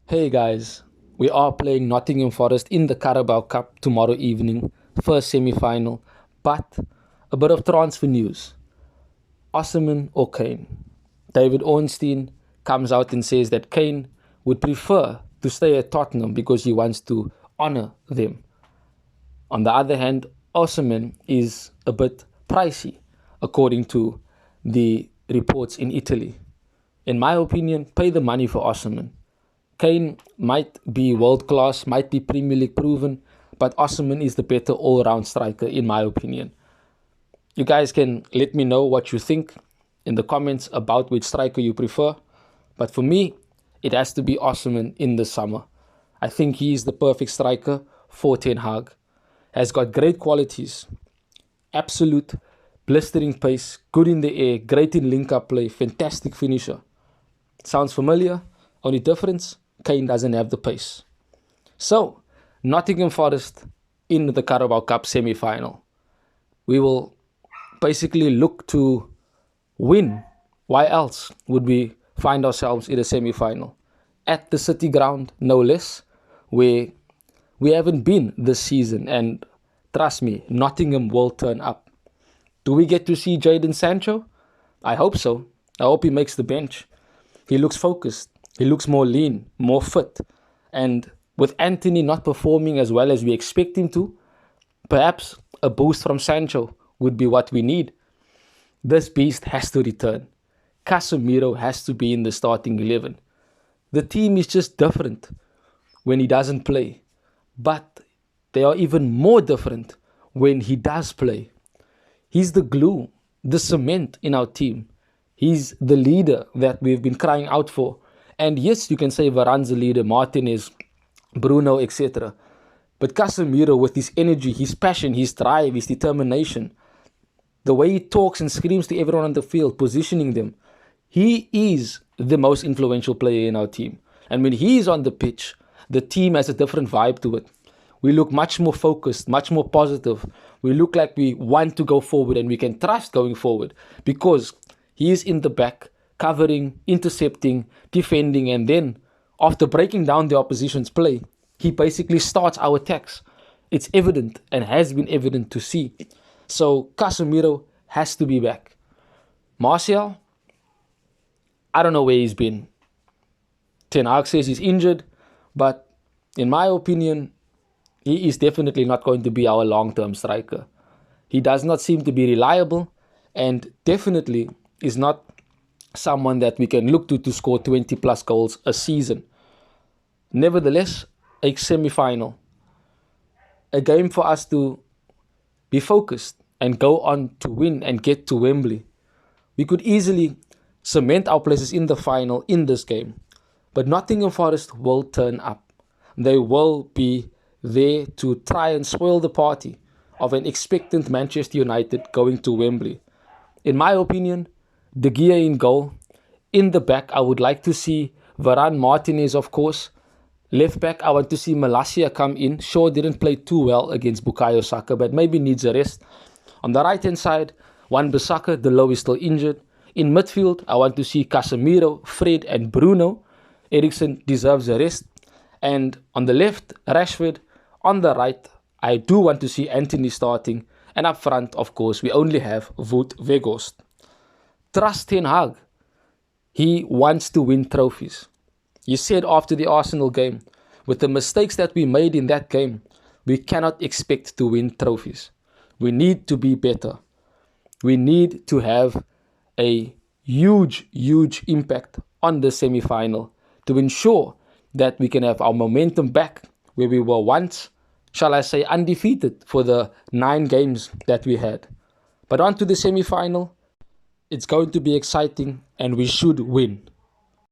Hey guys, we are playing Nottingham Forest in the Carabao Cup tomorrow evening, first semi-final. But a bit of transfer news. OSIMHEN or KANE? David Ornstein comes out and says that KANE would prefer to stay at Tottenham because he wants to honour them. On the other hand, OSIMHEN is a bit pricey, according to the reports in Italy. In my opinion, pay the money for OSIMHEN. KANE might be world class, might be Premier League proven, but OSIMHEN is the better all-round striker in my opinion. You guys can let me know what you think in the comments about which striker you prefer. But for me, it has to be OSIMHEN in the summer. I think he is the perfect striker for Ten Hag. Has got great qualities, absolute blistering pace, good in the air, great in link-up play, fantastic finisher. Sounds familiar? Only difference, KANE doesn't have the pace. So, Nottingham Forest in the Carabao Cup semi-final. We will basically look to win. Why else would we find ourselves in a semi-final? At the City Ground, no less, where we haven't been this season. And trust me, Nottingham will turn up. Do we get to see Jadon Sancho? I hope so. I hope he makes the bench. He looks focused. He looks more lean, more fit. And with Anthony not performing as well as we expect him to, perhaps a boost from Sancho would be what we need. This beast has to return. Casemiro has to be in the starting 11. The team is just different when he doesn't play. But they are even more different when he does play. He's the glue, the cement in our team. He's the leader that we've been crying out for. And yes, you can say Varane's the leader, Martinez, Bruno, etc. But Casemiro, with his energy, his passion, his drive, his determination, the way he talks and screams to everyone on the field, positioning them, he is the most influential player in our team. And when he is on the pitch, the team has a different vibe to it. We look much more focused, much more positive. We look like we want to go forward and we can trust going forward because he is in the back, covering, intercepting, defending, and then after breaking down the opposition's play, he basically starts our attacks. It's evident and has been evident to see. So Casemiro has to be back. Martial, I don't know where he's been. Ten Hag says he's injured, but in my opinion, he is definitely not going to be our long-term striker. He does not seem to be reliable and definitely is not someone that we can look to score 20 plus goals a season. Nevertheless, a semi-final. A game for us to be focused and go on to win and get to Wembley. We could easily cement our places in the final in this game. But Nottingham Forest will turn up. They will be there to try and spoil the party of an expectant Manchester United going to Wembley. In my opinion, De Gea in goal. In the back, I would like to see Varane, Martinez, of course. Left back, I want to see Malacia come in. Sure, didn't play too well against Bukayo Saka, but maybe needs a rest. On the right-hand side, Wan-Bissaka, Delo is still injured. In midfield, I want to see Casemiro, Fred, and Bruno. Eriksen deserves a rest. And on the left, Rashford. On the right, I do want to see Anthony starting. And up front, of course, we only have Wout Weghorst. Trust Ten Hag. He wants to win trophies. He said after the Arsenal game, with the mistakes that we made in that game, we cannot expect to win trophies. We need to be better. We need to have a huge impact on the semi-final to ensure that we can have our momentum back where we were once, shall I say, undefeated for the 9 games that we had. But on to the semi-final. It's going to be exciting and we should win.